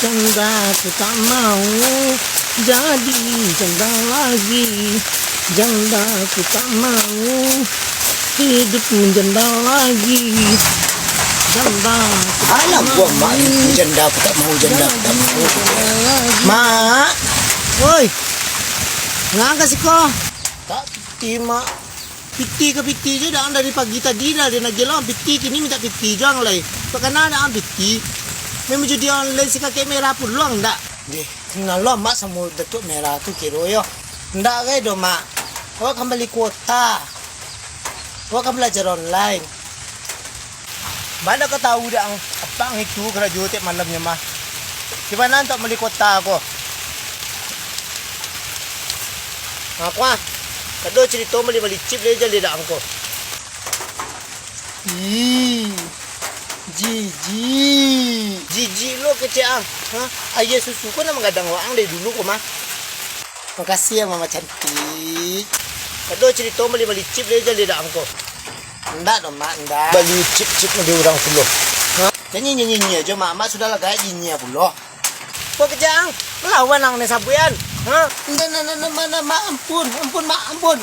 Janda aku tak mau jadi janda lagi. Janda aku tak mau hidup menjanda lagi. Janda aku tak Alam mau. gua mak janda aku tak mau janda aku tak mau. Mak, woi, ngangkat sih kok? Tak terima. Piti ke piti je dah dari pagi tadi dah dia nak gelang piti kini minta piti jang lai. Pakana ada piti. Memang jadi online si kakek merah pun luang dak. Deh, kenal lo mak sama datuk merah tu kiro yo. Ndak ke do mak. Awak kan beli kuota. Awak kan belajar online. Mana kau tahu dah apa itu kerja tiap malamnya mah. Di mana untuk beli kuota aku? Aku ah. Kado cerita beli chip dia jadi dah angko. Jiji lo kecil ah. Ayah susu kau nama gadang orang dari dulu kau mah. Makasih ya mama cantik. Kado cerita beli chip dia jadi dah angko. Ndak dong mak, ndak. Beli chip dari orang puluh. Nyanyi aja mak sudah lah kayak gini ya puluh. Kau kejang melawan ang nesabuyan. Ndak mana mak ampun mak ampun.